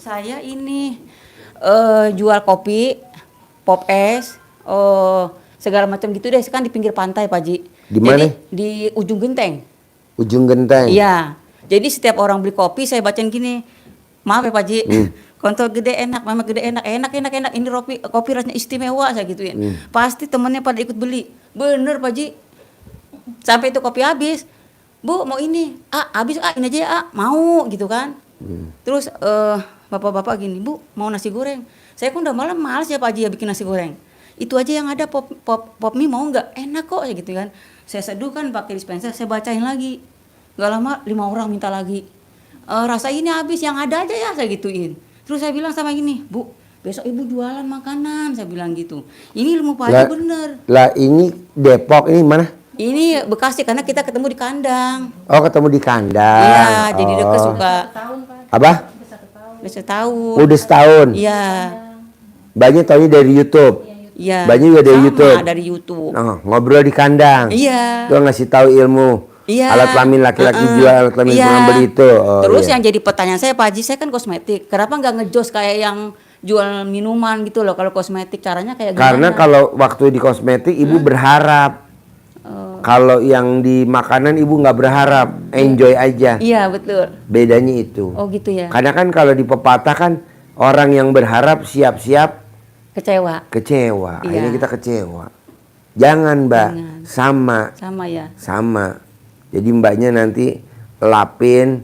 Saya ini jual kopi, pop es, segala macam gitu deh. Kan di pinggir pantai, Pak Haji. Di mana? Jadi di ujung genteng. Ujung genteng. Iya. Jadi setiap orang beli kopi saya bacain gini. Maaf ya Pak Haji. Kontol gede enak, mama gede enak. Ini kopi rasanya istimewa saya gituin. Pasti temennya pada ikut beli. Bener Pak Haji. Sampai itu kopi habis. Bu mau ini. Habis ini aja ya. Mau gitu kan. Terus bapak-bapak gini, Bu mau nasi goreng. Saya kan udah malam males ya Pak Haji ya bikin nasi goreng. Itu aja yang ada pop mie mau nggak? Enak kok ya gitu kan. Saya seduh kan pakai dispenser, saya bacain lagi. Gak lama 5 orang minta lagi. Rasa ini habis, yang ada aja ya saya gituin. Terus saya bilang sama ini, Bu, besok ibu jualan makanan, saya bilang gitu. Ini ilmu Pak Haji bener. Lah ini Depok, ini mana? Ini Bekasi karena kita ketemu di kandang. Oh ketemu di kandang. Iya, jadi deket suka. Apa? Udah setahun. Udah setahun. Iya. Banyak taunya dari YouTube. Iya. Banyak juga dari YouTube. Dari YouTube. Oh, ngobrol di kandang. Iya. Tuh ngasih tahu ilmu. Iya. Alat kelamin laki-laki jual alat kelamin beli itu. Oh, terus iya. yang jadi pertanyaan saya Pak Haji, saya kan kosmetik. Kenapa nggak ngejos kayak yang jual minuman gitu loh? Kalau kosmetik caranya kayak gimana? Karena kalau waktu di kosmetik ibu berharap. Kalau yang di makanan ibu nggak berharap, enjoy aja. Iya betul. Bedanya itu. Oh gitu ya. Karena kan kalau di pepatah kan orang yang berharap siap-siap Kecewa. kecewa. Iya. Akhirnya kita kecewa. Jangan Mbak, Jangan. sama. Sama ya. Sama. Jadi mbaknya nanti lapin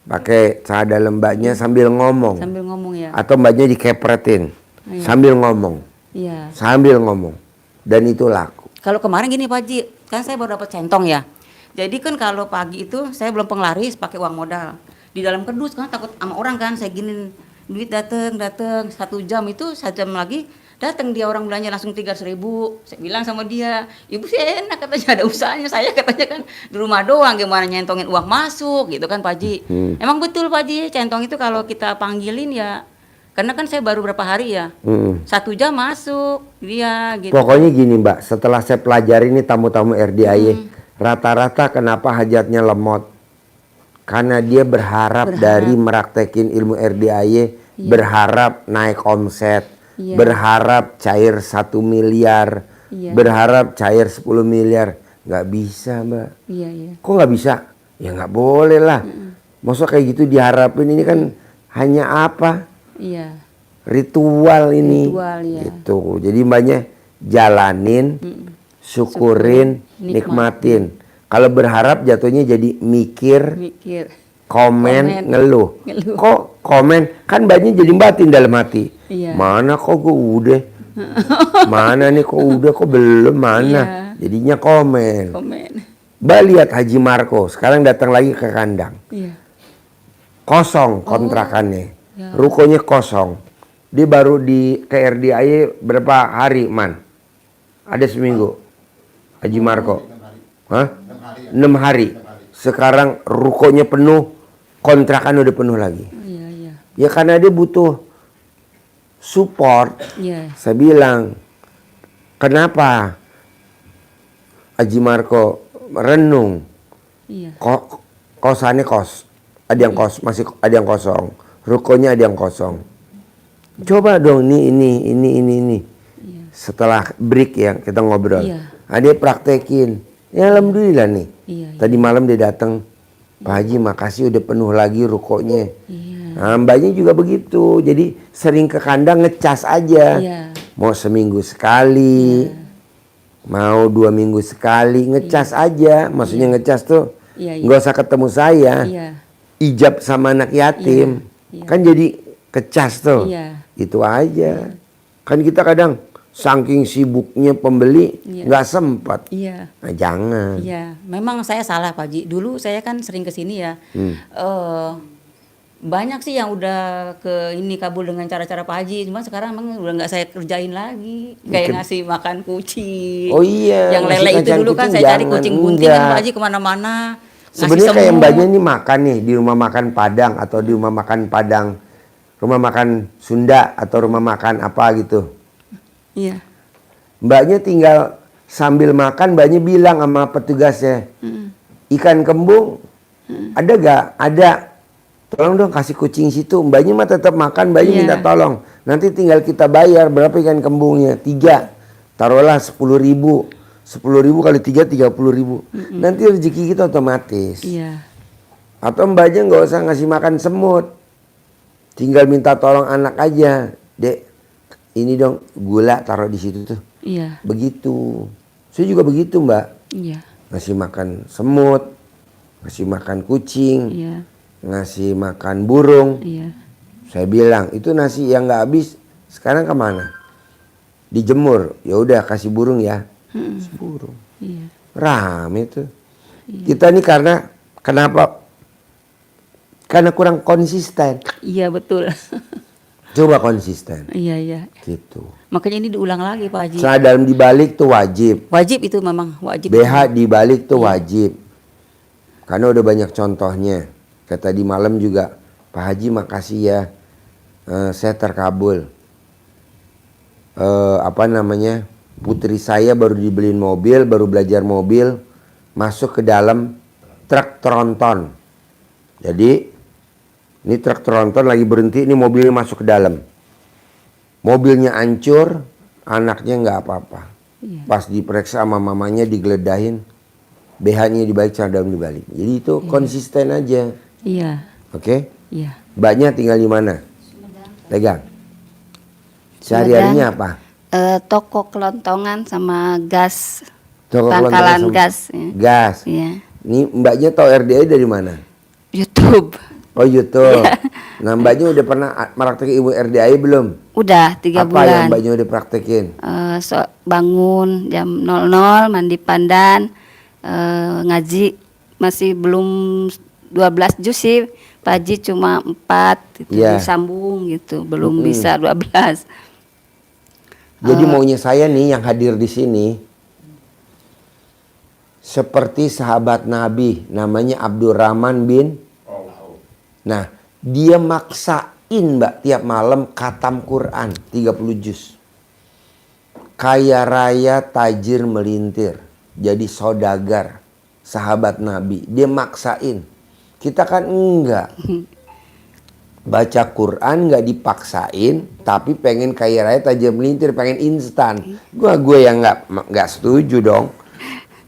pakai celana dalam mbaknya sambil ngomong. Sambil ngomong ya. Atau mbaknya dikepretin Iya. sambil ngomong. Iya. Sambil ngomong. Dan itu laku. Kalau kemarin gini Pak Haji, kan saya baru dapat centong ya. Jadi kan kalau pagi itu saya belum penglaris pakai uang modal. Di dalam kardus kan takut sama orang kan, saya gini duit dateng 1 jam itu 1 jam lagi datang dia orang belanja langsung 300.000. Saya bilang sama dia, ibu sih enak katanya ada usahanya, saya katanya kan di rumah doang gimana nyentongin uang masuk gitu kan Pak Haji. Emang betul Pak Haji, centong itu kalau kita panggilin ya, karena kan saya baru berapa hari ya, 1 jam masuk dia gitu. Pokoknya gini Mbak, setelah saya pelajari ini tamu-tamu RDIY, rata-rata kenapa hajatnya lemot? Karena dia berharap dari meraktekin ilmu RDIY, berharap naik omset, berharap cair 1 miliar, berharap cair 10 miliar. Nggak bisa Mbak. Kok nggak bisa? Ya nggak boleh lah. Maksudnya kayak gitu diharapin, ini kan hanya apa? Iya. Ritual ini. Ritual, ya. Gitu. Jadi mbaknya jalanin, syukurin, nikmatin. Kalau berharap jatuhnya jadi mikir, komen, ngeluh. Kok komen? Kan mbaknya jadi batin dalam hati. Iya. Mana kok gue udah? Mana nih kok udah, kok belum, mana? Jadinya komen. Mbak lihat Haji Marco, sekarang datang lagi ke kandang. Kosong kontrakannya. Rukonya kosong. Dia baru di KRDIY berapa hari, Man? Ada seminggu. Haji Marco. Hah? 6 hari. Sekarang rukonya penuh, kontrakan udah penuh lagi. Ya karena dia butuh support. Saya bilang, kenapa Haji Marco renung? Kosannya ada yang masih ada yang kosong. Rukonya ada yang kosong. Coba dong ini. Setelah break ya kita ngobrol. Dia praktekin. Ya alhamdulillah nih. Tadi malam dia datang. Pak Haji makasih udah penuh lagi rukonya. Nah, mbaknya juga begitu. Jadi sering ke kandang ngecas aja. Mau seminggu sekali. Mau 2 minggu sekali. Ngecas aja. Maksudnya ngecas tuh nggak usah ketemu saya. Ijab sama anak yatim. Kan jadi kecas tuh. Itu aja. Kan kita kadang saking sibuknya pembeli nggak sempat. Nah, jangan. Memang saya salah Pak Haji. Dulu saya kan sering kesini ya. Banyak sih yang udah ke ini kabul dengan cara-cara Pak Haji. Cuma sekarang emang udah nggak saya kerjain lagi. Kayak ngasih makan kucing. Oh iya. Yang lele itu dulu kan saya cari kucing buntingan Pak Haji kemana-mana. Sebenarnya kayak mbaknya ini makan nih di rumah makan Padang atau di rumah makan Padang, rumah makan Sunda atau rumah makan apa gitu. Mbaknya tinggal sambil makan, mbaknya bilang sama petugasnya, ikan kembung ada gak? Ada. tolong dong kasih kucing situ. Mbaknya mah tetap makan, mbaknya Iya. minta tolong. Nanti tinggal kita bayar berapa ikan kembungnya? 3. Taruhlah 10.000. 10.000 kali 3 30.000. Nanti rezeki kita otomatis. Iya. Atau mbaknya nggak usah ngasih makan semut. Tinggal minta tolong anak aja. Dek, ini dong gula taruh di situ tuh. Iya. Begitu. Saya juga begitu, Mbak. Iya. Ngasih makan semut, ngasih makan kucing, Iya. ngasih makan burung. Iya. Saya bilang, itu nasi yang nggak habis, sekarang kemana? Dijemur. Ya udah kasih burung ya. Kasih burung. Iya. Rame tuh. Kita nih kenapa? Karena kurang konsisten. Iya betul. Coba konsisten. Iya, iya. Gitu. Makanya ini diulang lagi Pak Haji. Celana dalam dibalik tuh wajib. Wajib itu memang wajib. BH dibalik tuh wajib. Karena udah banyak contohnya. Kayak tadi malam juga, Pak Haji makasih ya. Saya terkabul. Putri saya baru dibeliin mobil, baru belajar mobil. Masuk ke dalam truk tronton. Jadi ini truk tronton lagi berhenti, ini mobilnya masuk ke dalam. Mobilnya hancur, anaknya nggak apa-apa. Iya. Pas diperiksa sama mamanya digeledahin, BH-nya dibalik, celana dalam dibalik. Jadi itu konsisten aja. Iya. Oke? Iya. Mbaknya tinggal di mana? Pegang. Sehari-harinya apa? Toko kelontongan sama gas. Toko Pangkalan kelontongan sama gas. Ya. Gas. Iya. Ini mbaknya tahu RDA dari mana? YouTube. Oh YouTube. Nah mbaknya udah pernah praktek ibu RDA belum? Udah 3 Apa bulan. yang mbaknya udah praktekin? Bangun jam 00, mandi pandan, ngaji masih belum 12 juz sih. Pagi cuma 4 gitu, Iya. disambung gitu, belum bisa 12. Jadi maunya saya nih yang hadir di sini seperti sahabat Nabi namanya Abdurrahman bin. Nah, dia maksain Mbak tiap malam khatam Quran 30 juz. Kaya raya tajir melintir. Jadi saudagar, sahabat Nabi. Dia maksain. Kita kan enggak. Baca Quran nggak dipaksain, tapi pengen kaya raya tajir melintir, pengen instan. Gue yang nggak setuju dong.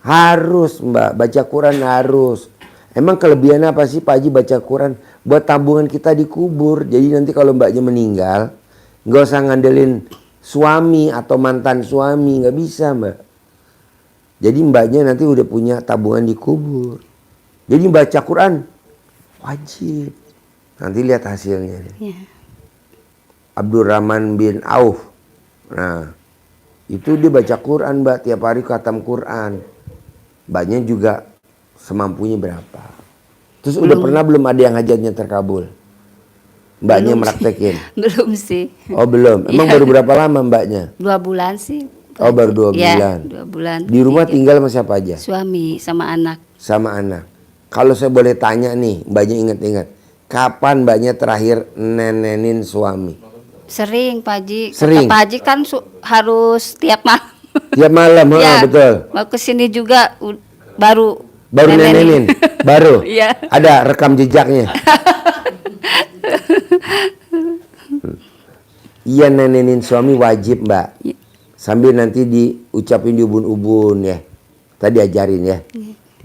Harus Mbak, baca Quran harus. Emang kelebihannya apa sih Pak Haji baca Quran? Buat tabungan kita dikubur. Jadi nanti kalau mbaknya meninggal, nggak usah ngandelin suami atau mantan suami, nggak bisa Mbak. Jadi mbaknya nanti udah punya tabungan dikubur. Jadi baca Quran wajib. Nanti lihat hasilnya. Iya. Abdurrahman bin Auf. Nah, itu dia baca Quran Mbak, tiap hari khatam Quran. Mbaknya juga semampunya berapa. Terus udah pernah belum ada yang hajatnya terkabul? Mbaknya Belum meraktekin? Belum sih. Oh belum. Emang Iya. baru berapa lama mbaknya? 2 bulan sih. Oh baru 2 Iya, bulan. 2 bulan. Di rumah 3. tinggal sama siapa aja? Suami sama anak. Sama anak. Kalau saya boleh tanya nih, mbaknya ingat-ingat. Kapan mbaknya terakhir nenenin suami? Sering Pak Haji. Sering? Kata Pak Haji kan harus tiap malam. Tiap malam, Ya, betul. mau kesini juga baru Nenenin? Baru? Iya. Ada rekam jejaknya? Iya nenenin suami wajib Mbak. Iya. Sambil nanti diucapin di ubun-ubun ya. Tadi ajarin ya.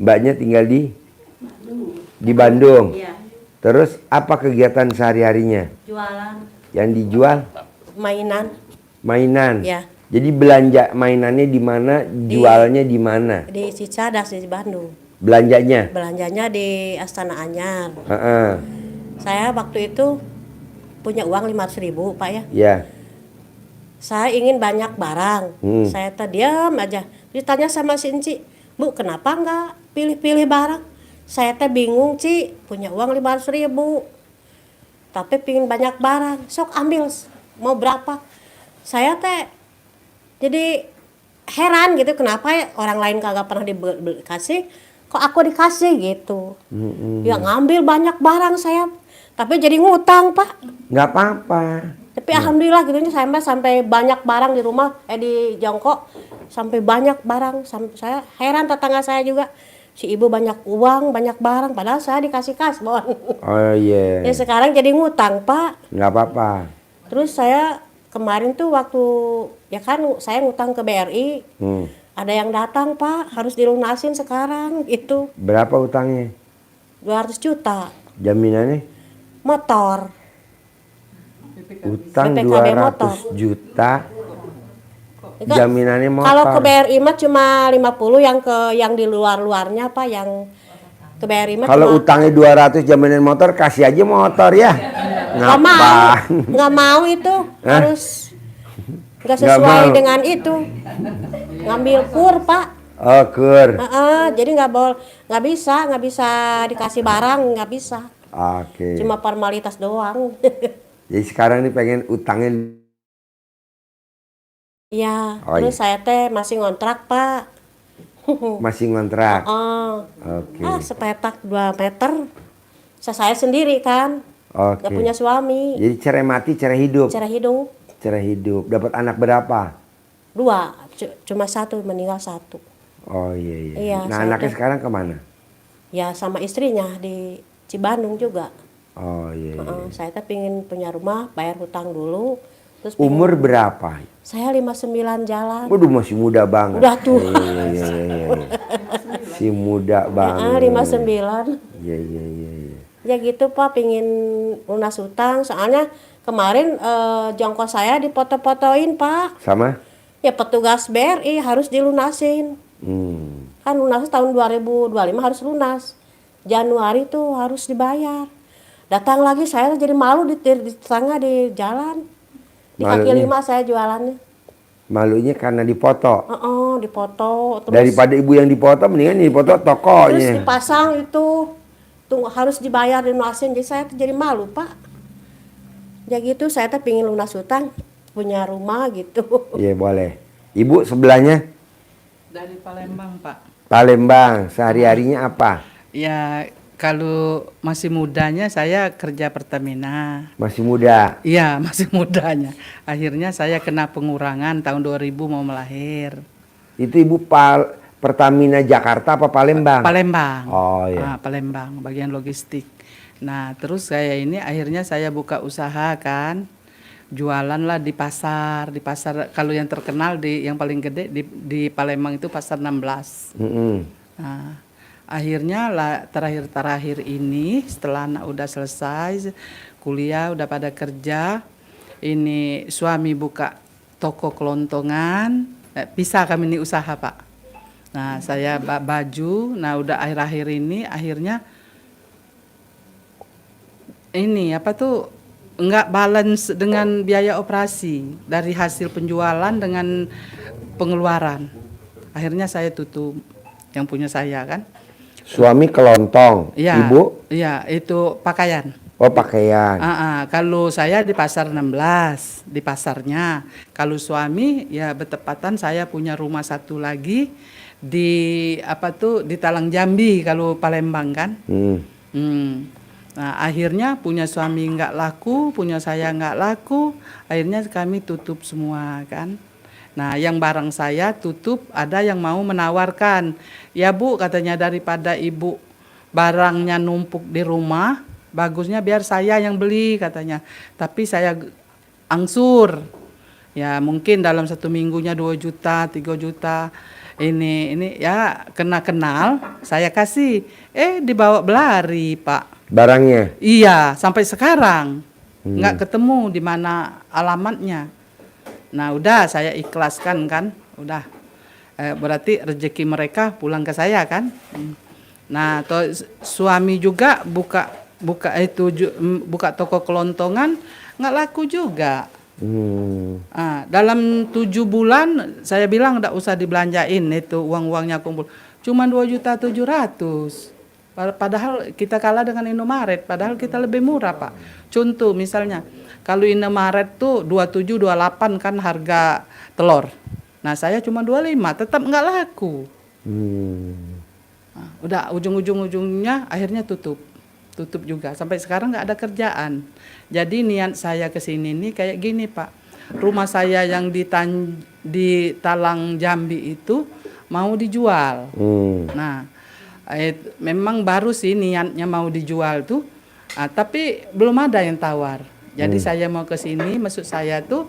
Mbaknya tinggal di Bandung. Iya. Terus apa kegiatan sehari-harinya? Jualan. Yang dijual? Mainan Mainan. ya Jadi belanja mainannya di mana, jualnya di mana? di Cicadas di Bandung. Belanjanya? Belanjanya di Astana Anyar. Heeh. Saya waktu itu punya uang 500.000 Pak ya. Ya. Saya ingin banyak barang. Saya diam aja. Ditanya sama si Enci, Bu kenapa nggak pilih-pilih barang? Saya bingung Ci, punya uang 500.000. Tapi pingin banyak barang. Sok ambil, mau berapa? Saya jadi heran gitu, kenapa ya orang lain kagak pernah dikasih, kok aku dikasih gitu. Ya ngambil banyak barang saya, tapi jadi ngutang Pak. Nggak apa-apa. Tapi alhamdulillah gitu sampai banyak barang di rumah, di Jongkok, sampai banyak barang. Saya heran tetangga saya juga, si ibu banyak uang, banyak barang, padahal saya dikasih kasbon. Oh iya. Ya sekarang jadi ngutang, Pak. Nggak apa-apa. Terus saya kemarin tuh waktu ya kan saya ngutang ke BRI, ada yang datang, Pak, harus dilunasin sekarang itu Berapa utangnya? 200 juta. Jaminannya? Motor. Utang PPKB 200 motor. juta. Enggak, Jaminannya motor. kalau ke BRI mah cuma 50, yang di luar-luarnya Pak, yang ke BRI mah Kalau cuma utangnya 200 jaminan motor, kasih aja motor ya. nggak mau, nggak mau itu harus nggak Nggak sesuai mau. dengan itu. Ngambil kur, Pak. Oh, kur. Jadi nggak bisa dikasih barang, nggak bisa. Oke. Cuma formalitas doang. Jadi sekarang ini pengen utangnya. Iya, Oh, terus iya. saya teh masih ngontrak, Pak. Masih ngontrak. Heeh. Oke. Sepetak 2 meter. Saya sendiri kan, Oke. nggak punya suami. Jadi cerai mati, cerai hidup. Cara hidup Cerai hidup. Dapat anak berapa? 2, cuma 1 meninggal 1. Oh iya iya. Iya, Nah saya anaknya tuh- sekarang kemana? Ya sama istrinya di Cibandung juga. Oh iya iya. Saya teh pingin punya rumah, bayar hutang dulu. Terus pingin- Umur berapa? Saya 59 jalan. Waduh masih muda banget. Udah tua. Iya, iya, iya, iya. Si muda banget. 59. Iya iya iya. Iya. Ya gitu Pak, pingin lunas hutang. Soalnya kemarin jongkok saya dipoto-fotoin Pak. Sama? Ya petugas BRI harus dilunasin. Kan lunas tahun 2025 harus lunas. Januari tuh harus dibayar. Datang lagi saya jadi malu di tengah di jalan. Di kaki Malunya? 5 saya jualannya. Malunya karena dipoto. Dipoto. Terus, Daripada ibu yang dipoto, mendingan dipoto terus tokonya. dipasang itu. Tunggu harus dibayar dilunasin. Jadi saya tuh jadi malu Pak. Ya gitu saya tuh pingin lunas hutang. Punya rumah gitu. Iya boleh. Ibu sebelahnya Dari Palembang, Pak. Palembang. Sehari-harinya apa? Ya, kalau masih mudanya saya kerja Pertamina. Masih muda. Iya, masih mudanya. Akhirnya saya kena pengurangan tahun 2000 mau melahir. Itu ibu Pertamina Jakarta apa Palembang? Palembang. Oh, iya. Palembang, bagian logistik. Nah, terus saya ini akhirnya saya buka usaha kan. Jualan lah di pasar kalau yang terkenal yang paling gede di Palembang itu pasar 16. Nah, akhirnya lah terakhir ini setelah anak udah selesai kuliah udah pada kerja, ini suami buka toko kelontongan, pisah kami ini usaha Pak. Nah saya baju, nah udah akhir-akhir ini akhirnya ini apa tuh nggak balance dengan biaya operasi dari hasil penjualan dengan pengeluaran. Akhirnya saya tutup yang punya saya kan. Suami kelontong, Iya, ibu? iya itu pakaian. Oh pakaian. Kalau saya di pasar 16 di pasarnya. Kalau suami ya bertepatan saya punya rumah satu lagi di di Talang Jambi kalau Palembang kan. Nah akhirnya punya suami nggak laku, punya saya nggak laku, akhirnya kami tutup semua kan. Nah yang barang saya tutup, ada yang mau menawarkan, ya Bu katanya daripada ibu barangnya numpuk di rumah, bagusnya biar saya yang beli katanya. Tapi saya angsur, ya mungkin dalam 1 minggunya 2 juta, 3 juta. Ini ya kena kenal, saya kasih, dibawa belari Pak. Barangnya? Iya, sampai sekarang nggak ketemu di mana alamatnya. Nah, udah saya ikhlaskan kan, udah. Berarti rezeki mereka pulang ke saya kan. Nah, suami juga buka toko kelontongan nggak laku juga. Dalam 7 bulan saya bilang nggak usah dibelanjain itu uang-uangnya kumpul. Cuma 2.700.000. Padahal kita kalah dengan Indomaret, padahal kita lebih murah Pak. Contoh misalnya, kalau Indomaret tuh 27, 28 kan harga telur. Nah saya cuma 25, tetap nggak laku. Nah, udah ujung-ujungnya akhirnya tutup juga. Sampai sekarang nggak ada kerjaan. Jadi niat saya kesini nih kayak gini Pak. Rumah saya yang di Talang Jambi itu mau dijual. Nah Memang baru sih niatnya mau dijual tuh, tapi belum ada yang tawar. Jadi saya mau ke sini, maksud saya tuh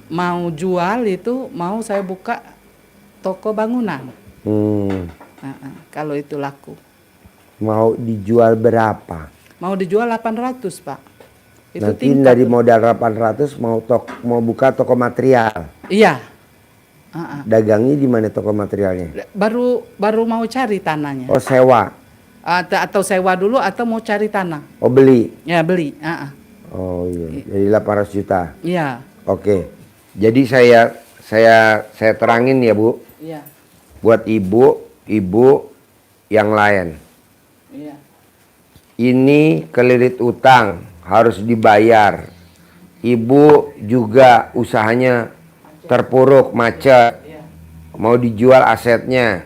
mau jual itu, mau saya buka toko bangunan. Kalau itu laku. Mau dijual berapa? Mau dijual 800, Pak. Itu Nanti tingkat dari tuh. modal 800 mau buka toko material. Iya. Dagangnya di mana toko materialnya? Baru mau cari tanahnya. Oh, sewa. Atau sewa dulu atau mau cari tanah. Oh, beli. Ya beli. Oh iya. Jadi 800 juta. Iya. Oke. Jadi saya terangin ya, Bu. Iya. Buat ibu yang lain. Iya. Ini kelilit utang harus dibayar. Ibu juga usahanya terpuruk, macet. Mau dijual asetnya.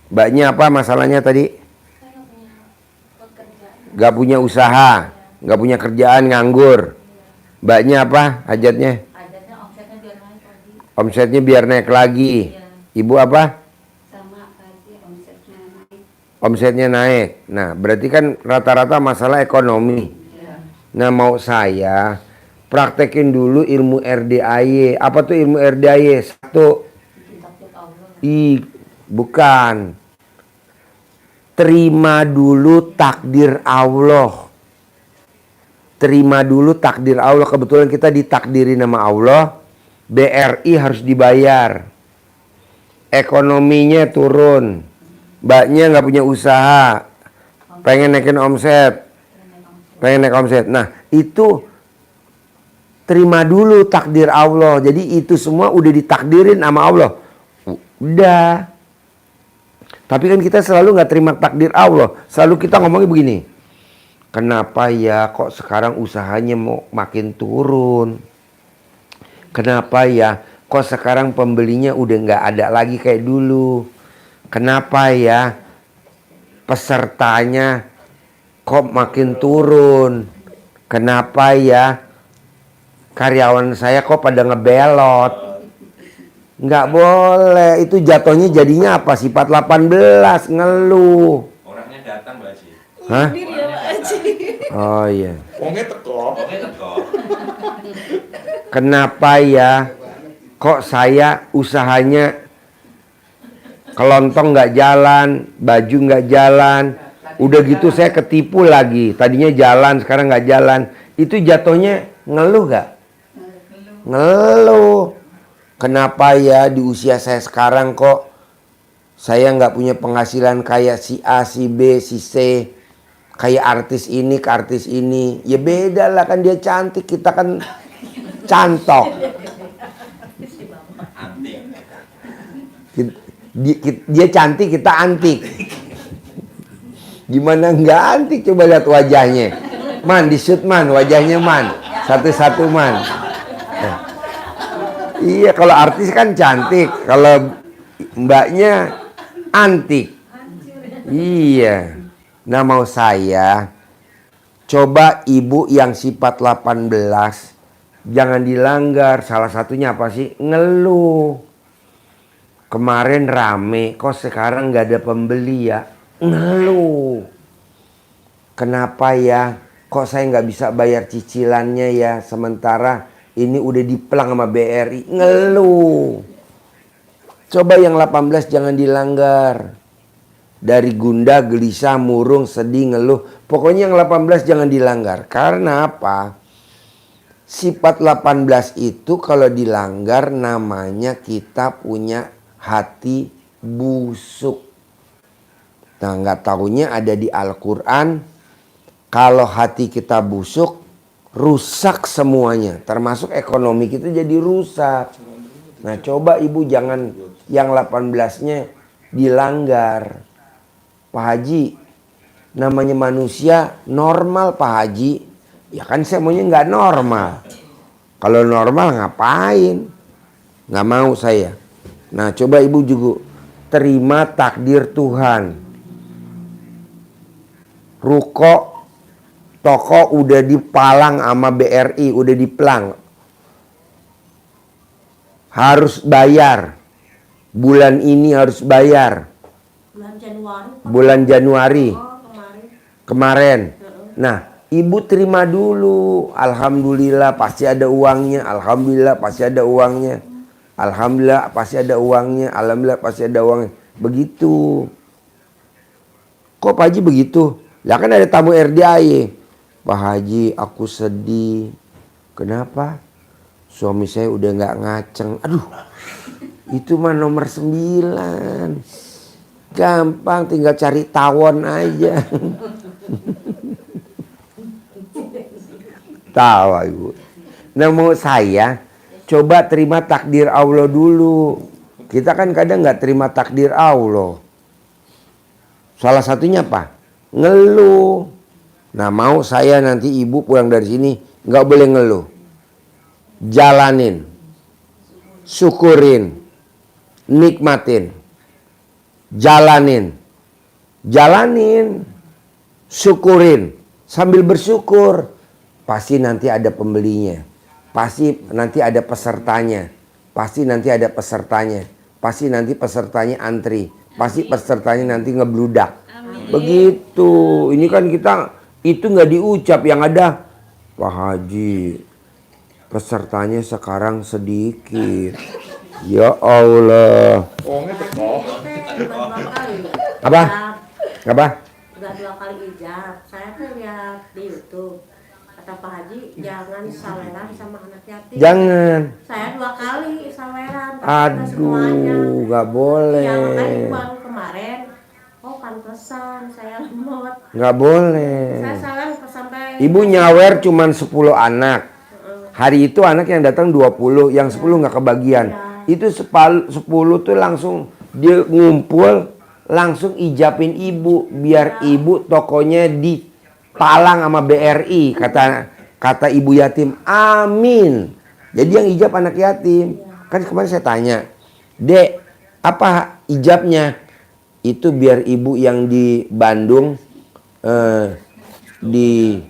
Mbaknya apa masalahnya tadi? Gak punya usaha, gak punya kerjaan, nganggur. Mbaknya apa hajatnya? Hajatnya omsetnya biar naik lagi. Omsetnya biar naik lagi. Ibu apa? Sama Paji, omsetnya naik. Omsetnya naik. Nah, berarti kan rata-rata masalah ekonomi. Nah, mau saya praktekin dulu ilmu RDAY. Apa tuh ilmu RDAY? Satu. Bukan. Terima dulu takdir Allah. Terima dulu takdir Allah. Kebetulan kita ditakdiri nama Allah. BRI harus dibayar. Ekonominya turun. Mbaknya nggak punya usaha. Pengen naikin omset. Pengen naik omset. Nah, itu terima dulu takdir Allah. Jadi itu semua udah ditakdirin sama Allah. Udah. Tapi kan kita selalu nggak terima takdir Allah. Selalu kita ngomongnya begini. Kenapa ya kok sekarang usahanya mau makin turun? Kenapa ya kok sekarang pembelinya udah nggak ada lagi kayak dulu? Kenapa ya pesertanya kok makin turun? Kenapa ya karyawan saya kok pada ngebelot? Nggak boleh, itu jatuhnya jadinya apa? Sifat 18, ngeluh. Orangnya datang, Mbak Haji. Hah? Iya, Pak Haji. Oh iya. Wongnya teko. Kenapa ya kok saya usahanya kelontong nggak jalan, baju nggak jalan, udah gitu saya ketipu lagi. Tadinya jalan, sekarang nggak jalan. Itu jatuhnya ngeluh nggak? Ngeluh. Kenapa ya di usia saya sekarang kok saya nggak punya penghasilan kayak si A, si B, si C, kayak artis ini ke artis ini? Ya beda lah, kan dia cantik, kita kan cantok. Dia cantik, kita antik. Gimana nggak antik? Coba lihat wajahnya. Man, di shoot man, wajahnya man. Satu-satu man. Iya, kalau artis kan cantik, kalau mbaknya antik. Iya. Nah, mau saya coba ibu yang sifat 18 jangan dilanggar. Salah satunya apa sih? Ngeluh. Kemarin rame, kok sekarang nggak ada pembeli ya? Ngeluh. Kenapa ya? Kok saya nggak bisa bayar cicilannya ya? Sementara ini udah diplang sama BRI. Ngeluh. Coba yang 18 jangan dilanggar. Dari gundah, gelisah, murung, sedih, ngeluh. Pokoknya yang 18 jangan dilanggar. Karena apa? Sifat 18 itu kalau dilanggar namanya kita punya hati busuk. Nah, nggak taunya ada di Al-Quran. Kalau hati kita busuk, rusak semuanya, termasuk ekonomi kita jadi rusak. Nah, coba ibu jangan yang 18-nya dilanggar. Pak Haji, namanya manusia normal Pak Haji. Ya kan saya maunya nggak normal. Kalau normal ngapain? Nggak mau saya. Nah, coba ibu juga terima takdir Tuhan. Ruko toko udah dipalang sama BRI, udah diplang. Harus bayar. Bulan ini harus bayar. Bulan Januari. Bulan Januari Oh, kemarin. kemarin. Nah, ibu terima dulu. Alhamdulillah pasti ada uangnya. Alhamdulillah pasti ada uangnya. Alhamdulillah pasti ada uangnya. Alhamdulillah pasti ada uangnya. Begitu. Kok Pak Haji begitu? Lah kan ada tamu RDAY. Pak Haji, aku sedih. Kenapa? Suami saya udah nggak ngaceng. Aduh, itu mah nomor 9. Gampang, tinggal cari tawon aja. Tawa ibu. Nah mau saya coba terima takdir Allah dulu. Kita kan kadang nggak terima takdir Allah. Salah satunya apa? Ngeluh. Nah mau saya nanti ibu pulang dari sini nggak boleh ngeluh. Jalanin, syukurin, nikmatin, jalanin, syukurin, sambil bersyukur. Pasti nanti ada pembelinya, pasti nanti ada pesertanya, pasti nanti ada pesertanya, pasti nanti pesertanya antri, pasti pesertanya nanti ngebludak. Begitu. Ini kan kita itu nggak diucap, yang ada Pak Haji pesertanya sekarang sedikit. Ya Allah. Uangnya teko. Apa? Apa? Udah 2 kali ijab. Saya tuh lihat di YouTube. Kata Pak Haji, jangan saweran sama anak yatim. Jangan. Saya 2 kali saweran. Tapi nggak semuanya. Aduh, nggak boleh. Ya makanya baru kemarin. Oh pantesan saya lemot. Nggak boleh. Saya saweran sampai. Ibu nyawer cuman 10 anak. Hari itu anak yang datang 20, yang 10 nggak kebagian. Itu 10 tuh langsung dia ngumpul, langsung ijabin ibu, biar ibu tokonya dipalang sama BRI, kata ibu yatim. Amin. Jadi yang ijab anak yatim. Kan kemarin saya tanya, Dek, apa ijabnya? Itu biar ibu yang di Bandung di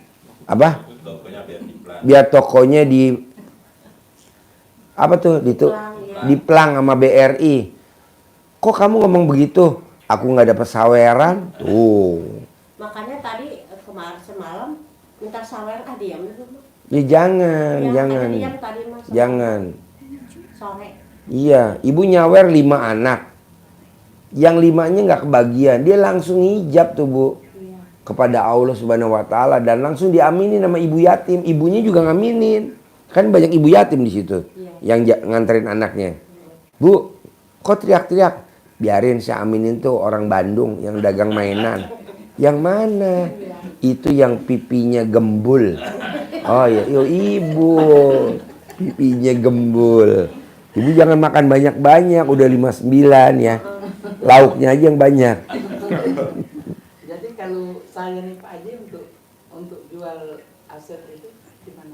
apa? Biar tokonya di apa tuh diplang sama BRI. Kok kamu ngomong begitu? Aku nggak dapet saweran tuh. Makanya tadi kemarin semalam minta sawer diam dulu. Ya jangan, jangan, Diam tadi mas. jangan. Sore. Iya, ibu nyawer 5 anak. Yang 5-nya nggak kebagian, dia langsung hijab tuh bu. Kepada Allah Subhanahu Wa Taala, dan langsung diaminin sama ibu yatim. Ibunya juga ngaminin, kan banyak ibu yatim di situ yang nganterin anaknya. Bu, kok teriak-teriak? Biarin saya aminin tuh orang Bandung yang dagang mainan. Yang mana? Itu yang pipinya gembul. Oh ya, ibu pipinya gembul. Ibu jangan makan banyak-banyak, udah 59 ya. Lauknya aja yang banyak. Jadi kalau saya nih Pak Haji untuk jual aset itu gimana?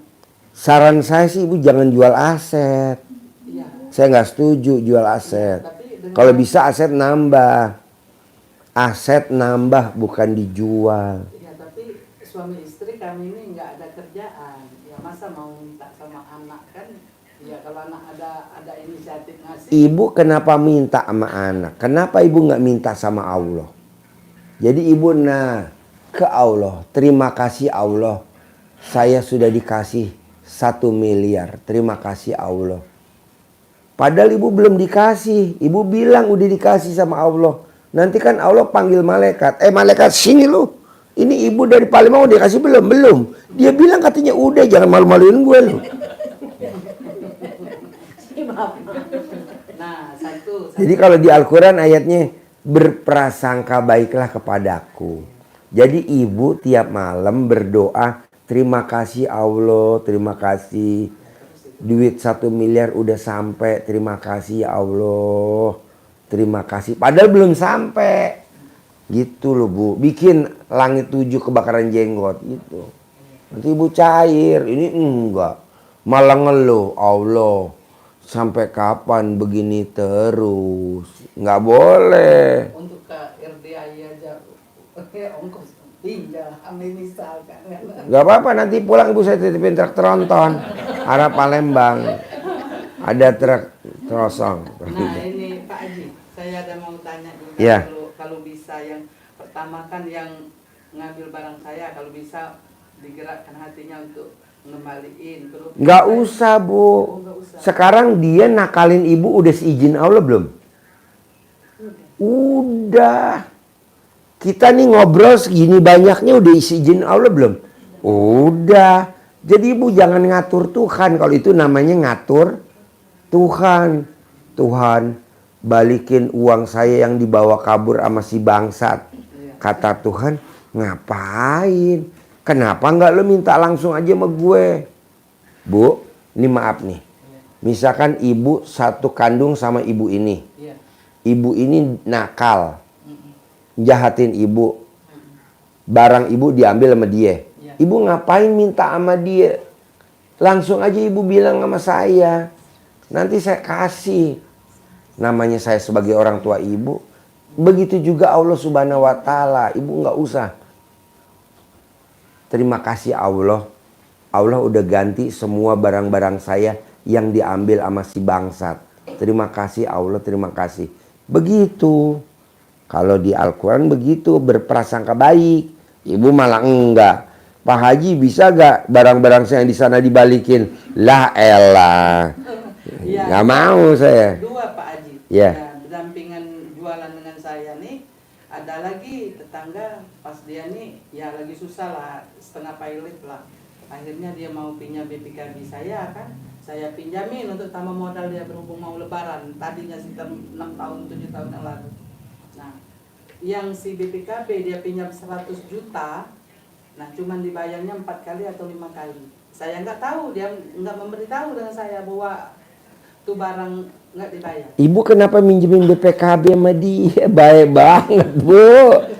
Saran saya sih ibu jangan jual aset. Iya. Saya nggak setuju jual aset. Tapi Kalau bisa aset nambah. Aset nambah bukan dijual. ya tapi suami istri kami ini nggak ada kerjaan. Ya masa mau minta sama anak kan? Ya kalau anak ada inisiatif ngasih. Ibu kenapa minta sama anak? Kenapa ibu nggak minta sama Allah? Jadi ibu ke Allah. Terima kasih Allah. Saya sudah dikasih 1 miliar. Terima kasih Allah. Padahal ibu belum dikasih. Ibu bilang udah dikasih sama Allah. Nanti kan Allah panggil malaikat. Malaikat sini lu. Ini ibu dari Palembang udah dikasih belum? Belum. Dia bilang katanya udah, jangan malu-maluin gue lu. Nah, satu. Jadi kalau di Al-Quran ayatnya berprasangka baiklah kepadaku. Jadi ibu tiap malam berdoa, terima kasih Allah, terima kasih. Duit 1 miliar udah sampai, terima kasih ya Allah. Terima kasih. Padahal belum sampai. Gitu loh bu. Bikin langit 7 kebakaran jenggot gitu. Nanti ibu cair. Ini enggak. Malah ngeluh. Allah, sampai kapan begini terus? Nggak boleh. Untuk ke RDI aja ongkos tinggal misalkan. Nggak apa-apa, nanti pulang ibu saya titipin truk tronton arah Palembang. Ada truk kosong. Nah ini Pak Haji, saya ada mau tanya juga Iya. dulu. kalau bisa yang pertama kan yang ngambil barang saya, kalau bisa digerakkan hatinya untuk ngembaliin. Terus Nggak usah, Bu. nggak usah. Sekarang dia nakalin ibu udah seizin Allah belum? Udah. Kita nih ngobrol segini banyaknya udah seizin Allah belum? Udah. Jadi ibu jangan ngatur Tuhan. Kalau itu namanya ngatur Tuhan. Tuhan, balikin uang saya yang dibawa kabur sama si bangsat. Kata Tuhan, ngapain? Kenapa nggak lo minta langsung aja sama gue? Bu, ini maaf nih. Misalkan ibu satu kandung sama ibu ini. Iya. Ibu ini nakal. Jahatin ibu. Barang ibu diambil sama dia. Iya. Ibu ngapain minta sama dia? Langsung aja ibu bilang sama saya. Nanti saya kasih. Namanya saya sebagai orang tua ibu. Begitu juga Allah Subhanahu wa Ta'ala. Ibu nggak usah. Terima kasih Allah. Allah udah ganti semua barang-barang saya yang diambil sama si bangsat. Terima kasih Allah, terima kasih. Begitu. Kalau di Al-Quran begitu, berprasangka baik. Ibu malah enggak. Pak Haji bisa gak barang-barang saya yang di sana dibalikin? Lah elah. Iya. Nggak mau saya. Dua Pak Haji. Iya. Nah, berdampingan jualan dengan saya nih, ada lagi tetangga pas dia nih ya lagi susah lah, setengah pilot lah. Akhirnya dia mau pinjam BPKB saya kan, saya pinjamin untuk tambah modal dia berhubung mau lebaran. Tadinya sekitar 6 tahun, 7 tahun yang lalu. Nah, yang si BPKB dia pinjam 100 juta, nah cuman dibayarnya 4 kali atau 5 kali. Saya nggak tahu, dia nggak memberitahu dengan saya bahwa tuh barang nggak dibayar. Ibu kenapa minjemin BPKB sama dia? Baik banget, Bu.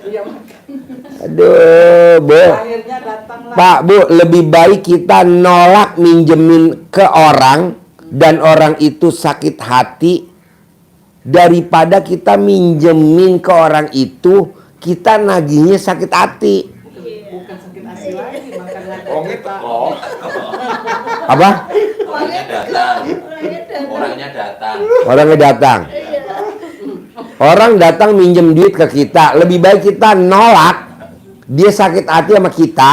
Iya, makanya. Aduh, Bu. Akhirnya datanglah. Pak, Bu, lebih baik kita nolak minjemin ke orang dan orang itu sakit hati daripada kita minjemin ke orang itu kita nagihnya sakit hati. Bukan sakit hati lagi, makanya Orangnya teko. Apa? Orangnya datang. Orangnya datang. Orangnya datang. Orang datang minjem duit ke kita, lebih baik kita nolak. Dia sakit hati sama kita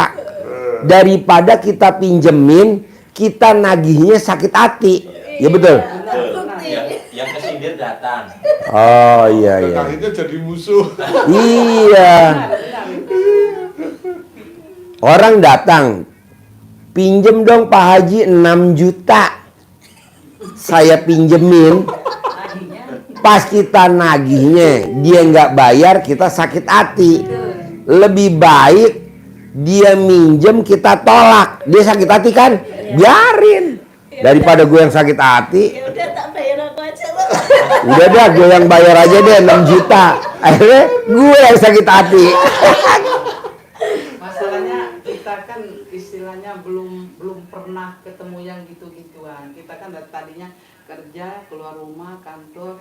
daripada kita pinjemin, kita nagihnya sakit hati. Ya betul. Yang kesindir datang. Oh iya iya. Akhirnya jadi musuh. Iya. Orang datang, pinjem dong Pak Haji 6 juta. Saya pinjemin. Pas kita nagihnya, dia nggak bayar, kita sakit hati. Lebih baik dia minjem, kita tolak. Dia sakit hati kan? Biarin. Daripada gue yang sakit hati. Ya udah tak bayar aku aja, Bang. Udah dah, gue yang bayar aja deh 6 juta. Akhirnya gue yang sakit hati. Masalahnya kita kan istilahnya belum pernah ketemu yang gitu-gituan. Kita kan dari tadinya kerja, keluar rumah, kantor,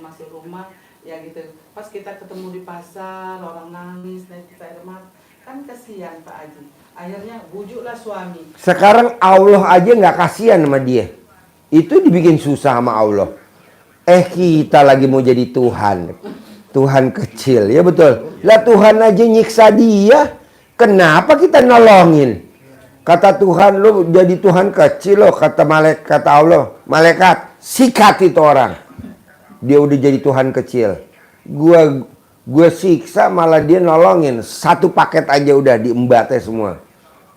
masuk rumah, ya gitu. Pas kita ketemu di pasar, orang nangis, naik air mata, kan kasihan Pak Haji. Akhirnya bujuklah suami. Sekarang Allah aja nggak kasihan sama dia. Itu dibikin susah sama Allah. Kita lagi mau jadi Tuhan. Tuhan kecil, ya betul. Lah Tuhan aja nyiksa dia. Kenapa kita nolongin? Kata Tuhan, lu jadi Tuhan kecil loh. Kata Allah, malaikat, sikat itu orang. Dia udah jadi Tuhan kecil. Gue siksa malah dia nolongin. Satu paket aja udah diembatnya semua.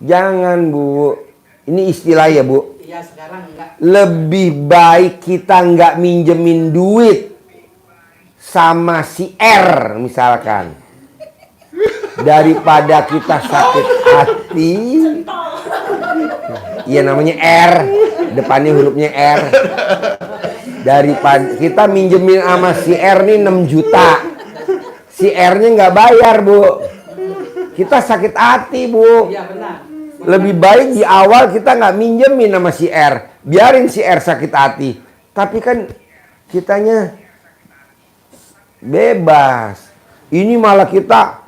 Jangan, Bu. Ini istilah ya, Bu. Ya sekarang enggak. Lebih baik kita nggak minjemin duit sama si R misalkan. Daripada kita sakit hati. Iya namanya R. Depannya hurufnya R. Daripada kita minjemin sama si R nih 6 juta. Si R-nya nggak bayar, Bu. Kita sakit hati, Bu. Iya benar. Lebih baik di awal kita nggak minjemin sama si R. Biarin si R sakit hati. Tapi kan kitanya bebas. Ini malah kita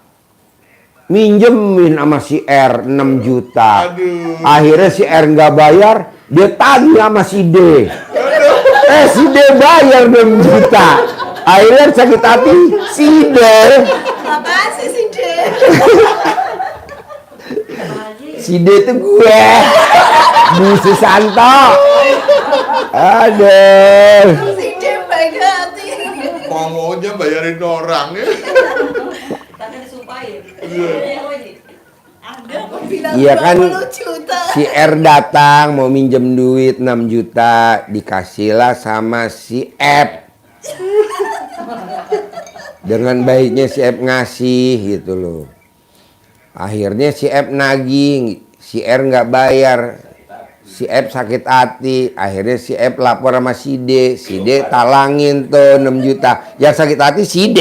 minjemin sama si R 6 juta. Akhirnya si R nggak bayar, dia tagih sama si D. Si D bayar 6 juta. Akhirnya sakit hati Side. Makasih sih, Dek. Side itu gue. Bu Susanto. Aduh. Si Dek baik hati. Maunya bayarin orang ya. Karena disumpahin. Iya kan, 20 juta. si R datang mau minjem duit 6 juta, dikasihlah sama si F. Dengan baiknya si F ngasih gitu loh. Akhirnya si F nagih, si R nggak bayar. Si F sakit hati, akhirnya si F lapor sama si D talangin tuh 6 juta. Yang sakit hati si D.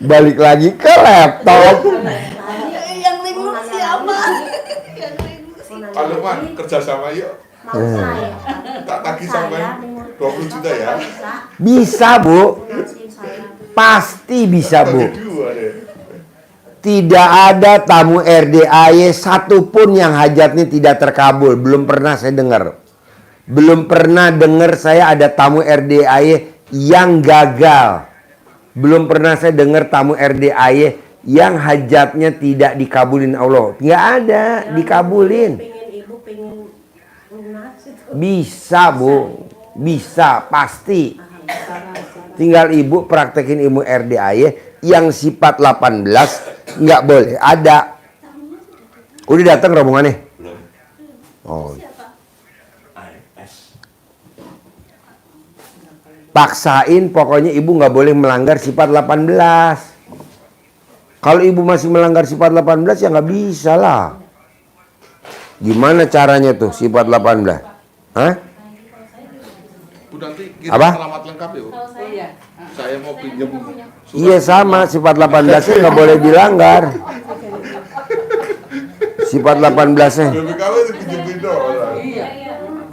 Balik lagi ke laptop. Yang linglung siapa? Yang linglung siapa? Pak Lukman, kerjasama yuk. Mau saya. Tak tagih sampai 20 juta ya. Bisa Bu, Ngasih saya. pasti bisa Bu. Bagi dua deh. Tidak ada tamu RDAY satupun yang hajatnya tidak terkabul. Belum pernah saya dengar. Belum pernah dengar saya ada tamu RDAY yang gagal. Belum pernah saya dengar tamu RDAY yang hajatnya tidak dikabulin Allah. Nggak ada, dikabulin. Pengen ibu pengen lunas itu. Bisa Bu, bisa, pasti. Tinggal ibu praktekin ilmu RDAY yang sifat 18 nggak boleh ada. Udah datang rombongannya? Belum. Oh. AS. Paksain pokoknya ibu nggak boleh melanggar sifat 18. Kalau ibu masih melanggar sifat 18 ya nggak bisa lah. Gimana caranya tuh sifat 18? Hah? Bu nanti kirim Apa? alamat lengkap ya Bu. Iya. Saya mau pinjam. Iya sama, sifat 18-nya nggak boleh dilanggar. Sifat 18-nya. BPKW itu pinjemin orang. Iya.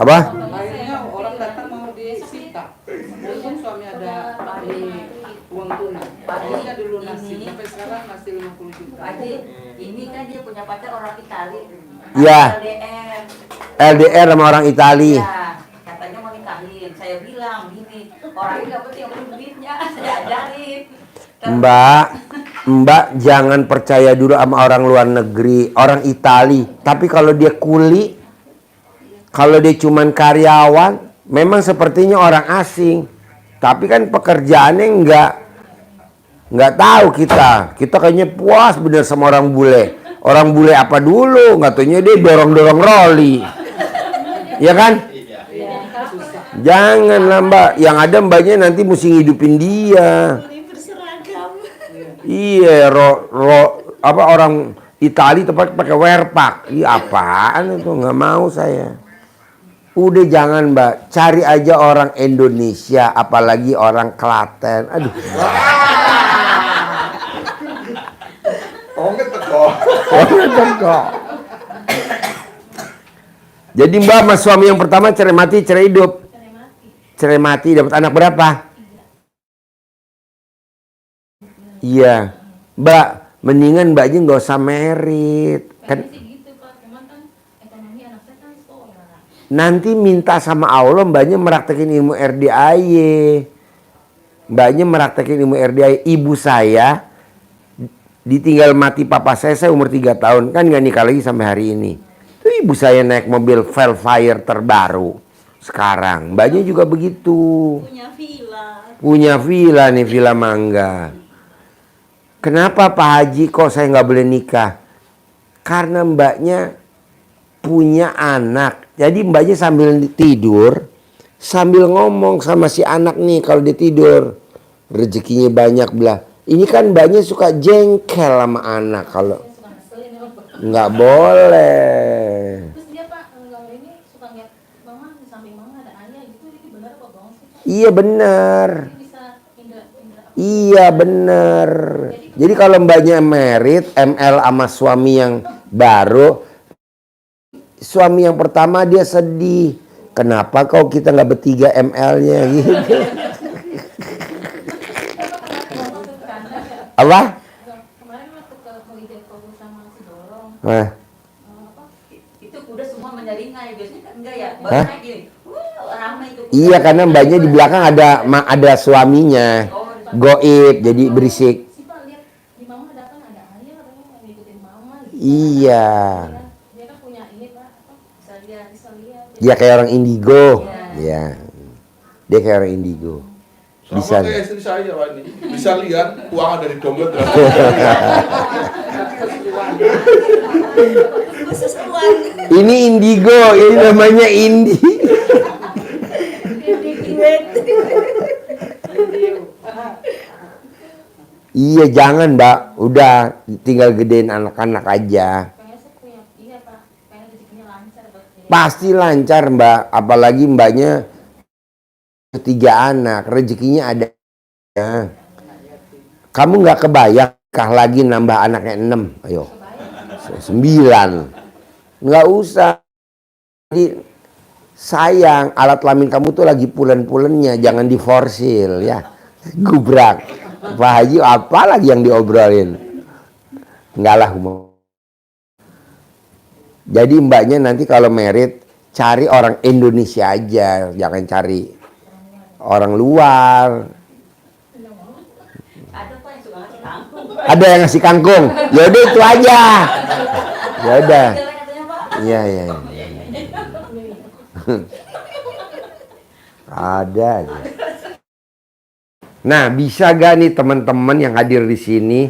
Apa? Akhirnya orang datang mau disita. Untung suami ada uang tunai. Akhirnya dilunasi. Sampai sekarang masih 50 juta. Pak Haji, ini kan dia punya pacar orang Itali. Iya. LDR. LDR sama orang Itali. Ya, katanya mau nikahin. Saya bilang gini, orangnya nggak penting, yang penting duitnya. Saya ajarin. Mbak jangan percaya dulu sama orang luar negeri, orang Itali. Tapi kalau dia kuli, kalau dia cuman karyawan, memang sepertinya orang asing. Tapi kan pekerjaannya nggak tahu kita. Kita kayaknya puas bener sama orang bule. Orang bule apa dulu? Nggak taunya dia dorong-dorong roli. Ya kan? Janganlah Mbak. Yang ada Mbaknya nanti mesti ngidupin dia. Iya, apa orang Itali tempat pakai werpak. Iya apaan itu, nggak mau saya. Udah jangan Mbak, cari aja orang Indonesia, apalagi orang Klaten. Aduh. Oh nggak teko. Jadi Mbak sama suami yang pertama cerai mati, cerai hidup. Cerai mati dapat anak berapa? Iya, Mbak, mendingan Mbaknya nggak usah merit, kan? Nanti minta sama Allah Mbaknya meraktekin ilmu RDAY. Mbaknya meraktekin ilmu RDAY. Ibu saya ditinggal mati papa saya umur 3 tahun, kan nggak nikah lagi sampai hari ini. Tuh ibu saya naik mobil Velfire terbaru sekarang. Mbaknya juga begitu. Punya villa nih, villa Mangga. Kenapa Pak Haji kok saya nggak boleh nikah? Karena Mbaknya punya anak. Jadi Mbaknya sambil tidur, sambil ngomong sama si anak nih kalau dia tidur. Rezekinya banyak belah. Ini kan Mbaknya suka jengkel sama anak kalau nggak boleh. Terus dia Pak, kalau ini suka ngeliat mama di samping mama ada ayah gitu, ini benar apa bohong sih Pak? Iya bener. Ini bisa indra Iya bener. Jadi kalau Mbaknya merit ML sama suami yang baru, suami yang pertama dia sedih. Kenapa kau kita nggak bertiga ML-nya gitu? Apa? kemarin waktu ke holiday fokus sama si Dorong, Nah, Itu kuda semua menyeringai, biasanya kan enggak ya. Hah? Baru naik gini, ramai itu Iya, karena mbaknya di belakang ada suaminya. Goib, jadi berisik. Si Pak lihat di mama datang ada ayah katanya ngikutin mama gitu. Iya. Dia kan punya ini Pak, apa? Bisa lihat. Dia kayak orang indigo. Iya. Dia kayak orang indigo. Bisa. Sama kayak istri saya Pak ini. Bisa lihat uang ada di dompet. Ini indigo, ini namanya indi. Iya, jangan mbak, udah tinggal gedein anak-anak aja. Pengen sih punya, iya Pak. Pengen rezekinya lancar buat jadi. Pasti lancar mbak, apalagi mbaknya ketiga anak, rezekinya ada. Kamu nggak kebayang kah lagi nambah anaknya 6, ayo 9, nggak usah. Jadi sayang, alat kelamin kamu tuh lagi pulen-pulennya, jangan diforsil ya, gubrak. Pak Haji apa lagi yang diobrolin? Enggak lah. Jadi mbaknya nanti kalau merit cari orang Indonesia aja, jangan cari orang luar. Ada yang ngasih kangkung. Ya udah itu aja. Ya udah. Iya iya. Ada aja. Nah, bisa gak nih teman-teman yang hadir di sini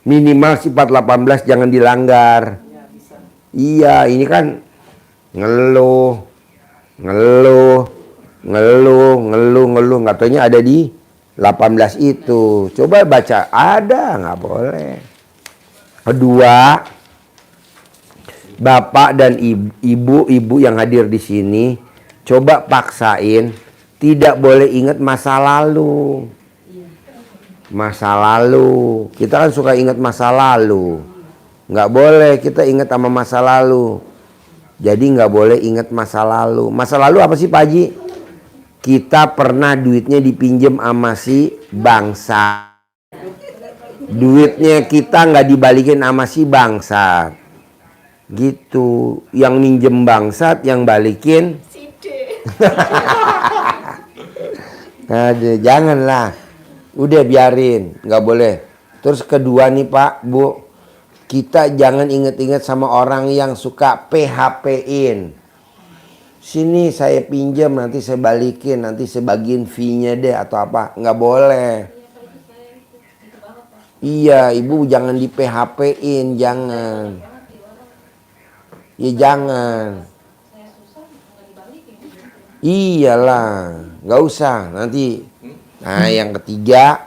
minimal sifat 18 jangan dilanggar. Iya, ini kan ngeluh, nggak taunya ada di 18 itu. Coba baca, ada, nggak boleh. Kedua, bapak dan ibu yang hadir di sini, coba paksain tidak boleh ingat masa lalu. Masa lalu, kita kan suka ingat masa lalu. Nggak boleh kita ingat sama masa lalu. Jadi nggak boleh ingat masa lalu. Masa lalu apa sih Pak Haji? Kita pernah duitnya dipinjem sama si bangsa. Duitnya kita nggak dibalikin sama si bangsa. Gitu. Yang minjem bangsat, yang balikin. Aduh, janganlah. Udah biarin, nggak boleh. Terus kedua nih Pak, Bu, kita jangan inget-inget sama orang yang suka PHP-in. Sini saya pinjam, nanti saya balikin, nanti saya bagiin fee-nya deh atau apa. Nggak boleh. Iya, ibu jangan di PHP-in, jangan. Ya jangan. Iyalah, nggak usah nanti. Nah, yang ketiga,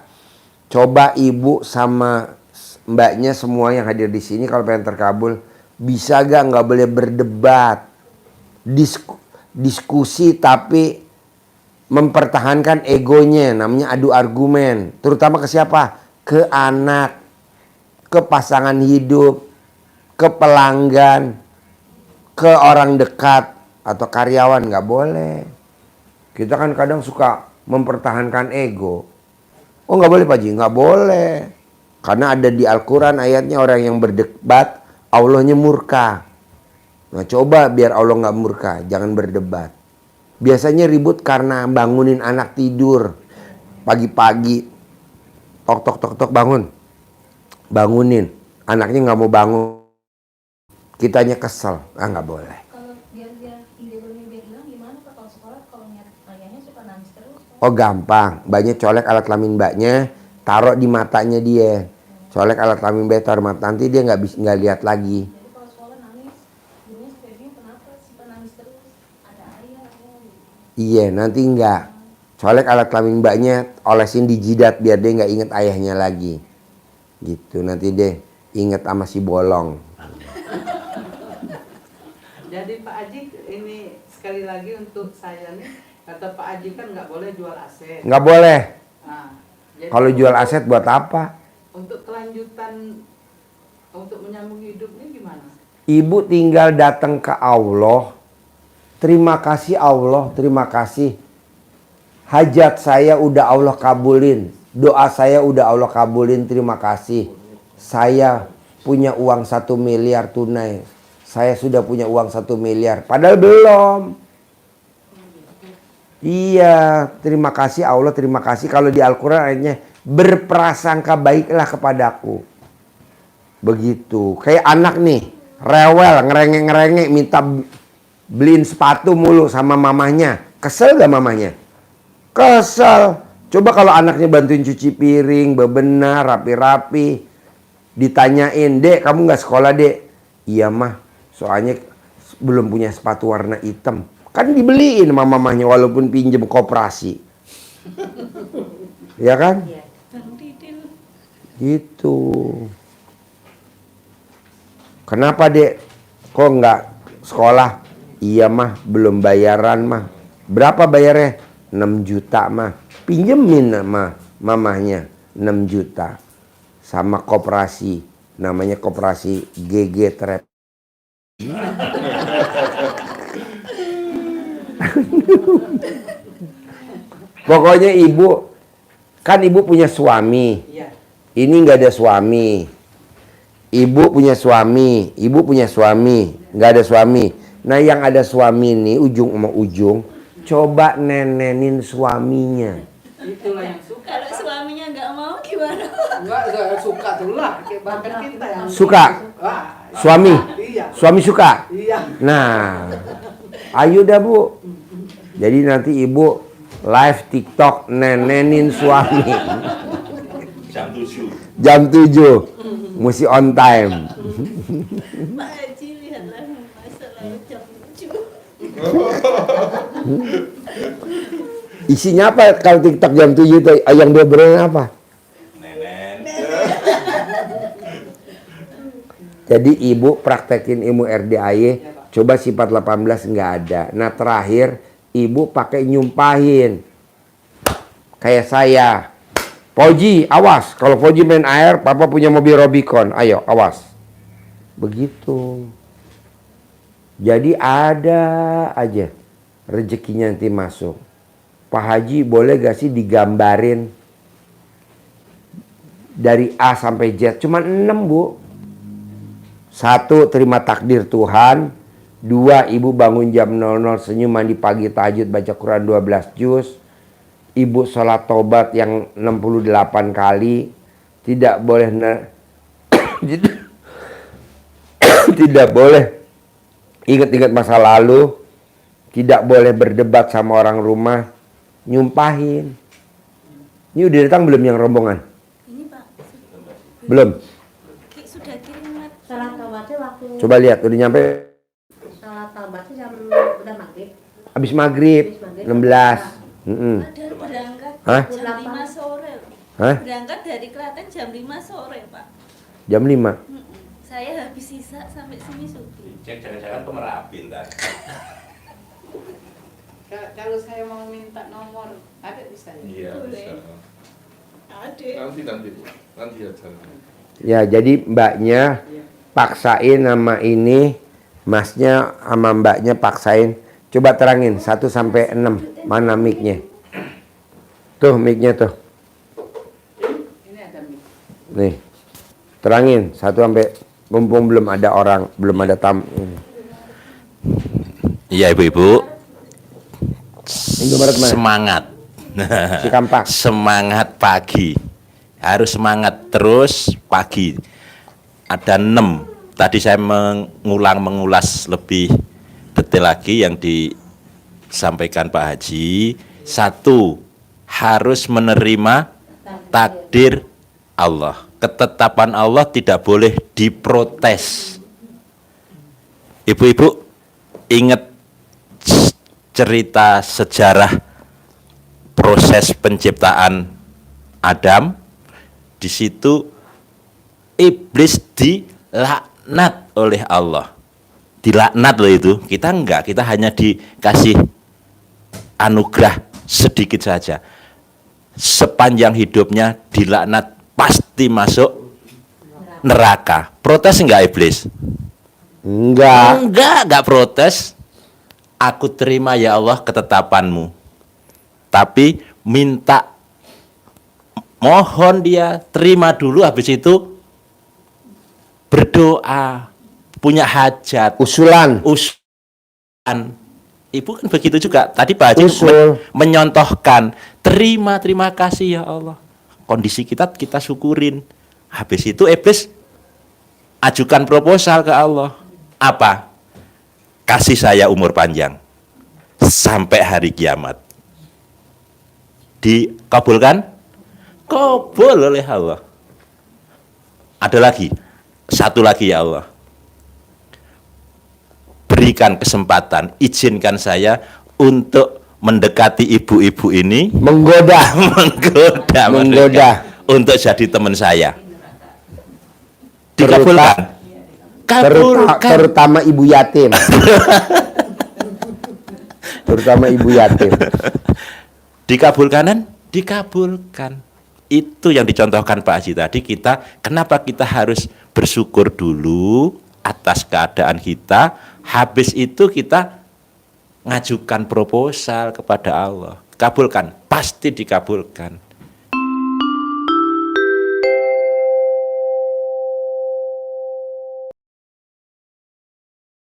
coba ibu sama mbaknya semua yang hadir di sini kalau pengen terkabul, bisa gak nggak boleh berdebat, diskusi tapi mempertahankan egonya, namanya adu argumen. Terutama ke siapa? Ke anak, ke pasangan hidup, ke pelanggan, ke orang dekat atau karyawan, nggak boleh. Kita kan kadang suka mempertahankan ego. Oh nggak boleh Pak Ji, nggak boleh. Karena ada di Al-Quran ayatnya orang yang berdebat Allahnya murka. Nah coba biar Allah nggak murka, jangan berdebat. Biasanya ribut karena bangunin anak tidur pagi-pagi, tok bangun, bangunin. Anaknya nggak mau bangun, kitanya kesel, nggak boleh. Kalau dia ideologi dia bilang gimana Pak kalau sekolah kalau niat ayahnya suka nangis terus Pak? Oh gampang, mbaknya colek alat kelamin mbaknya, taruh di matanya dia. Colek alat kelamin mbaknya taruh mata, nanti dia nggak lihat lagi. Jadi kalau sekolah nangis, gurunya sampai bingung kenapa si Pak nangis terus? Ada ayah atau gitu. Iya, nanti enggak. Colek alat kelamin mbaknya, olesin di jidat biar dia nggak inget ayahnya lagi. Gitu, nanti deh inget sama si bolong. Jadi Pak Haji ini sekali lagi untuk saya nih, kata Pak Haji kan nggak boleh jual aset. Nggak boleh. Nah, jadi Kalau jual aset buat apa? untuk kelanjutan, untuk menyambung hidupnya gimana? Ibu tinggal datang ke Allah. Terima kasih Allah, terima kasih. Hajat saya udah Allah kabulin. Doa saya udah Allah kabulin, terima kasih. Saya punya uang 1 miliar tunai. Saya sudah punya uang 1 miliar. Padahal belum. Iya, terima kasih Allah, terima kasih. Kalau di Al-Quran ayatnya, berprasangka baiklah kepadaku. Begitu. Kayak anak nih, rewel, ngerengek-ngerengek, minta beliin sepatu mulu sama mamanya. Kesel gak mamanya? Kesel. Coba kalau anaknya bantuin cuci piring, bebenah, rapi-rapi. Ditanyain, Dek, kamu gak sekolah, Dek? Iya, Mah. Soalnya belum punya sepatu warna hitam. Kan dibeliin sama mamanya walaupun pinjem koperasi. Ya kan? Gitu. Kenapa, Dek? Kok nggak sekolah? Iya, Mah, belum bayaran, Mah. Berapa bayarnya? 6 juta, Mah. Pinjemin sama mamahnya 6 juta. Sama koperasi. Namanya koperasi GG Trap. Pokoknya ibu, kan ibu punya suami. Iya. Ini nggak ada suami. Ibu punya suami, ibu punya suami, nggak ada suami. Nah yang ada suami ini ujung sama ujung, coba nenenin suaminya. Itulah yang suka. Kalau suaminya nggak mau gimana? Enggak suka tuh lah. Bahkan kita yang Suka, Wah, suami, iya. suami suka. Iya. Nah, ayo dah Bu. Jadi nanti ibu live TikTok nenenin suami. Jam 7. Mesti on time. Pak Haji lihatlah masalah jam 7. Isinya apa kalau TikTok jam 7 itu? Yang dia berenang apa? Jadi ibu praktekin ilmu RDAY, coba sifat 18 nggak ada. Nah terakhir ibu pakai nyumpahin. Kayak saya. Poji, awas. Kalau Poji main air, papa punya mobil Robicon. Ayo, awas. Begitu. Jadi ada aja rezekinya nanti masuk. Pak Haji boleh gak sih digambarin dari A sampai Z? Cuman 6 Bu. 1, terima takdir Tuhan. 2, ibu bangun jam 00 senyum mandi pagi tahajud baca Quran 12 juz. Ibu sholat tobat yang 68 kali. Tidak boleh tidak boleh ingat-ingat masa lalu. Tidak boleh berdebat sama orang rumah. Nyumpahin. Ini udah datang belum yang rombongan? Ini Pak, Belum. sudah kirim mat. Salat taubatnya waktu Coba lihat udah nyampe salat taubatnya jam udah maghrib. habis maghrib 16. Padahal berangkat Hah? jam 5 sore. Hah? Berangkat dari Klaten jam 5 sore, Pak. Jam 5. Saya habis sisa sampai sini subuh. Cek jangan-jangan ke Merapi ntar. Kalau saya mau minta nomor, ada di saya. Iya, bisa. Adik. Nanti Bu. Nanti aja. Ya, jadi mbaknya paksain sama ini, masnya sama mbaknya paksain. Coba terangin 1 sampai 6. Mana mic-nya? Tuh mic-nya tuh. Ini ada mic. Nih. Terangin 1 sampai mumpung belum ada orang, belum ada tamu. Iya ibu-ibu. Indomaret mana? Semangat. Cikampak. Semangat pagi. Harus semangat terus pagi. Ada 6. Tadi saya mengulas lebih detail lagi yang disampaikan Pak Haji. 1, harus menerima takdir Allah. Ketetapan Allah tidak boleh diprotes. Ibu-ibu ingat cerita sejarah proses penciptaan Adam. Di situ iblis dilaknat oleh Allah. Dilaknat loh itu. Kita enggak, kita hanya dikasih anugerah sedikit saja. Sepanjang hidupnya dilaknat, pasti masuk neraka. Protes enggak iblis? Enggak. Enggak protes. Aku terima ya Allah ketetapanmu. Tapi minta, mohon dia terima dulu, habis itu berdoa, punya hajat, Usulan. Ibu kan begitu juga. Tadi Pak Haji Usul. menyontohkan, terima kasih ya Allah. Kondisi kita syukurin. Habis itu iblis ajukan proposal ke Allah. Apa? Kasih saya umur panjang sampai hari kiamat. Dikabulkan? Kabul oleh Allah. Ada lagi, satu lagi ya Allah. Berikan kesempatan, izinkan saya untuk mendekati ibu-ibu ini, Menggoda. menggoda Menggoda. mereka untuk jadi teman saya. Dikabulkan. Kabulkan. Terutama ibu yatim. Terutama ibu yatim. Dikabulkan kan? Dikabulkan. Itu yang dicontohkan Pak Haji tadi. Kenapa kita harus bersyukur dulu atas keadaan kita, habis itu kita ngajukan proposal kepada Allah. Kabulkan, pasti dikabulkan.